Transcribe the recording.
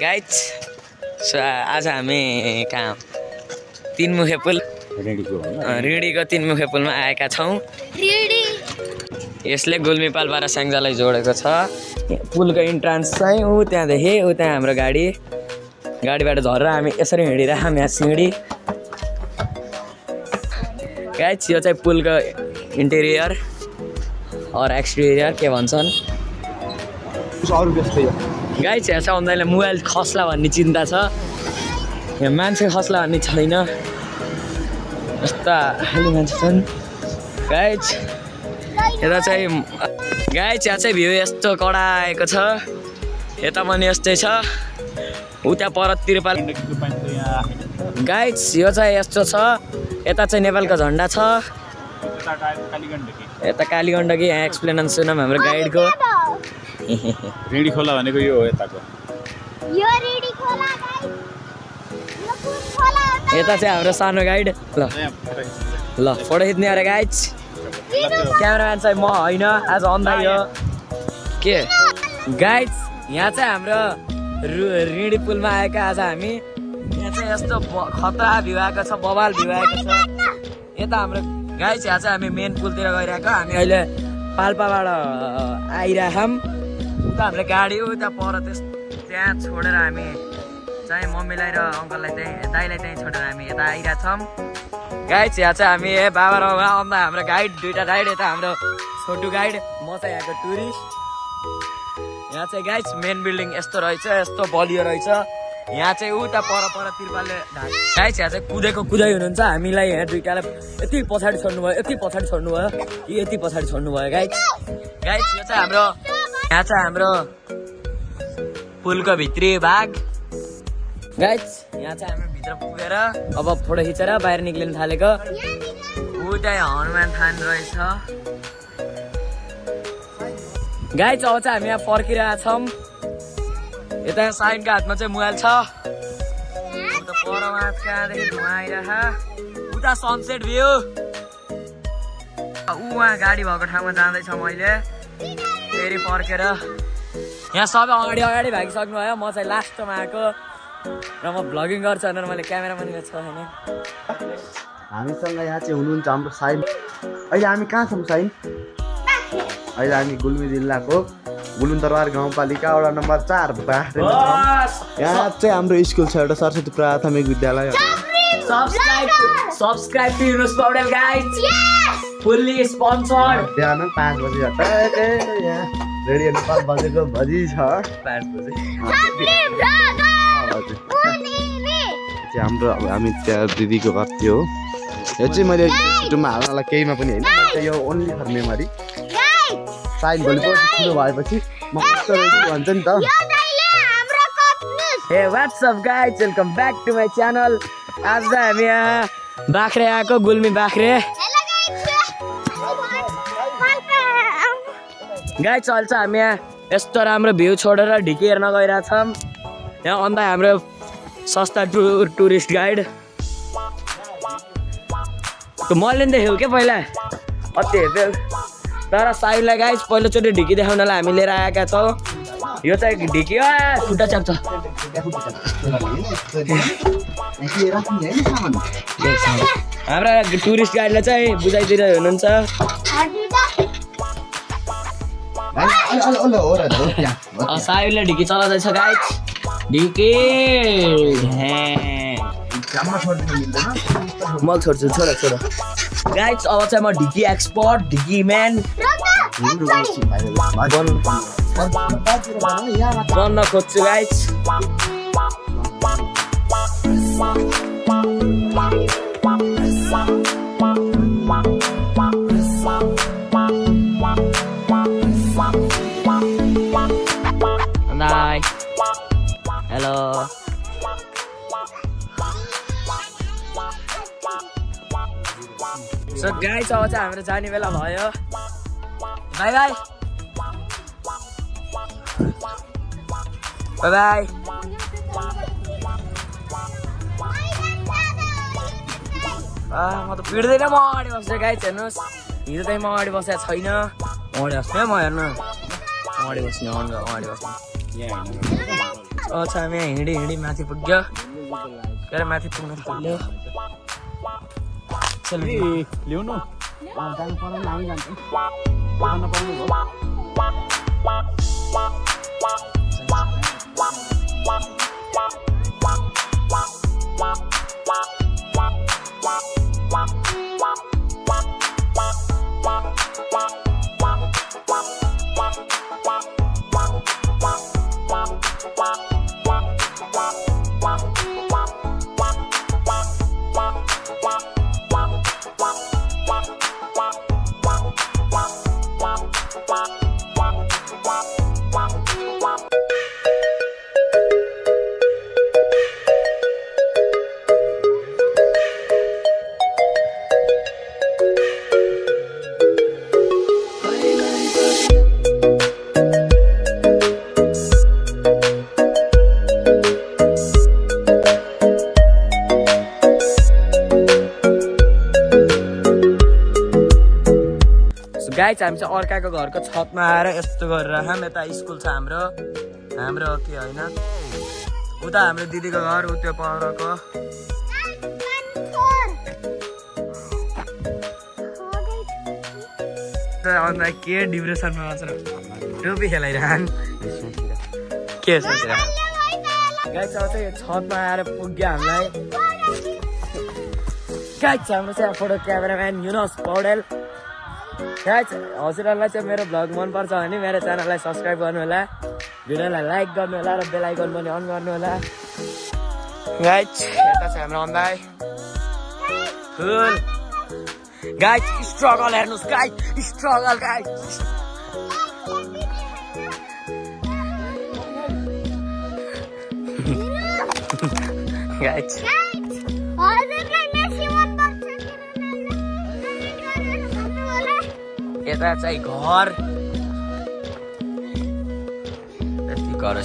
Guys so आज हामी कहाँ तीनमुखे पुल रिडीको तीनमुखे पुलमा आएका छौँ। यसले गुल्मीपाल बारा स्याङ्जालाई जोडेको छ। पुलको इन्ट्रान्स चाहिँ ऊ त्यहाँदेखि ऊ त्यहाँ हाम्रो गाडीबाट झरेर हामी यसरी हिँडिरहेको यहाँ सिँढी। गाइज यो चाहिँ पुलको इन्टेरियर और एक्सटेरियर के भन्छन् गाइज यहाँ चाहिँ आउँदैन मोबाइल खस्ला भन्ने चिन्ता छ, यहाँ मान्छे खस्ला भन्ने छैन। यस्ता खालि मान्छे छन् गाइज। यता चाहिँ गाइज यहाँ चाहिँ भ्यू यस्तो कडा आएको छ, यता पनि यस्तै छ। उता पर तिरपाल गाइज यो चाहिँ यस्तो छ। यता चाहिँ नेपालको झन्डा छ, यता कालीगण्डकी। यहाँ एक्सप्लेन सुनौँ हाम्रो गाइडको। रेडी खोला भनेको यो हो यताको, यो रेडी खोला गाइस, यो कुन खोला हो त? यता चाहिँ हाम्रो सानो गाइड। ल फोटो खिच्ने अरे गाइज। क्यामेराम्यान चाहिँ म होइन, आज अन्धा यो के गाइज। यहाँ चाहिँ हाम्रो रिडी पुलमा आएका आज हामी। यहाँ चाहिँ यस्तो खतरा भ्यू आएको छ, बवाल भ्यू आएको छ। यता हाम्रो गाइज यहाँ चाहिँ हामी मेन पुलतिर गइरहेको। हामी अहिले पाल्पाबाट आइरहेछौँ। उता हाम्रो गाडी उता पर त्यहाँ छोडेर हामी चाहिँ मम्मीलाई र अङ्कललाई चाहिँ दाइलाई त्यहीँ छोडेर हामी यता आइरहेछौँ। गाइड यहाँ चाहिँ हामी बाबा र अन्त हाम्रो गाइड दुईवटा गाइड, यता हाम्रो छोटु गाइड, म चाहिँ यहाँको टुरिस्ट। यहाँ चाहिँ गाइड मेन बिल्डिङ यस्तो रहेछ, यस्तो बलियो रहेछ। यहाँ चाहिँ उता पर तिरपालले गाइड यहाँ चाहिँ कुदै हुनुहुन्छ। हामीलाई यहाँ दुईवटालाई यति पछाडि छोड्नु भयो, यति पछाडि छोड्नु भयो कि यति पछाडि छोड्नु भयो गाइड। गाइड यो चाहिँ हाम्रो यहाँ चाहिँ हाम्रो पुलको भित्री भाग। गाइज यहाँ चाहिँ हामी भित्र पुगेर अब फोटो खिचेर बाहिर निक्लिन थालेको। उतै हनुमान थान रहेछ गाइज। अब चाहिँ हामी यहाँ फर्किरहेका छौँ। यता साइनको हातमा चाहिँ मोबाइल छ। उता परमा कहाँदेखि धुवा आइरहेको, उता सनसेट भ्यू। उहाँ गाडी भएको ठाउँमा जाँदैछ मैले फेरि फर्केर। यहाँ सबै अगाडि भागिसक्नु भयो, म चाहिँ लास्टमा आएको र म भ्लगिङ गर्छु भनेर मैले क्यामेरा पनि गर्छु होइन। हामीसँग यहाँ चाहिँ हुनुहुन्छ हाम्रो साइन। अहिले हामी कहाँ छौँ साइन? अहिले हामी गुल्मी जिल्लाको बुलुन्दरबार गाउँपालिका वडा नम्बर 4 बाख्रेमा छौँ। यहाँ चाहिँ हाम्रो स्कुल छ एउटा सरस्वती प्राथमिक विद्यालय। Subscribe to Yunus Paudel guys, fully sponsored. बिहान 5 बजी यहाँ रेडियो नेपाल बजेको भजी छ 5 बजे। हाम्रो हामी त्यहाँ दिदीको घर थियो। यो चाहिँ मैले युट्युबमा हाल्नलाई केहीमा पनि होइन, यो ओन्ली फर मेमोरी। साइन भोलिपर्सि ठुलो भएपछि म कस्तो रहेछु भन्छ नि त। हे what's up guys, welcome back to my channel. आज चाहिँ हामी यहाँ बाख्रे आएको, गुल्मी बाख्रे गाइज। चल्छ हामी यहाँ यस्तो राम्रो भ्यू छोडेर ढिकी हेर्न गइरहेछौँ। यहाँ अन्त हाम्रो सस्ता टुरिस्ट गाइड मैले देखेँ क्या पहिला अति हेप्यो, तर साइडलाई गाइज पहिलोचोटि ढिकी देखाउनलाई हामी लिएर आएका छौँ। यो चाहिँ ढिकी खुट्टा च्याप्छ। हाम्रा टुरिस्ट गाइडलाई चाहिँ बुझाइदिएर हुनुहुन्छ। साइडले ढिकी चलाउँदैछ गाइज, ढिकी म छोड्छु, छोड गाइज। अब चाहिँ म ढिकी एक्सपर्ट, ढिकी म्यान बन्न खोज्छु गाइज। हेलो सो गाइज अब चाहिँ हाम्रो जाने बेला भयो। By by by by. म त पिड्दैन, म अगाडि बस्छु गाइज। हेर्नुहोस् हिजो चाहिँ म अगाडि बसेको छैन, अगाडि बस्ने म हेर्नु अगाडि बस्ने अगाडि बस्ने। अच्छा हामी हिँडी माथि पुग्यो के अरे माथि पुग्न थाल्यो चल ल्याउनु जानु पर्दैन हामी जान्छौँ जानु पर्नु भयो गाइज हामी चाहिँ अर्काको घरको छतमा आएर यस्तो गरेर हम यता स्कुल छ हाम्रो के होइन उता हाम्रो दिदीको घर उ त्यो परको अन्त के डिप्रेसनमा छ टोपी खेलाइरहन के सोचेर गाइज अब चाहिँ छतमा आएर पुग्यो हामीलाई गाइज हाम्रो चाहिँ photo cameraman Yunus Paudel guys हजुरहरूलाई चाहिँ मेरो भ्लग मनपर्छ भने मेरो च्यानललाई सब्सक्राइब गर्नु होला भिडियोलाई लाइक गर्नु होला र बेल आइकन पनि अन गर्नु होला गाइज यता चाहिँ हाम्रो अन्दाइ फुल गाइज स्ट्रगल हेर्नुहोस् गाइज स्ट्रगल गाइज गाइज यता चाहिँ घर यति घर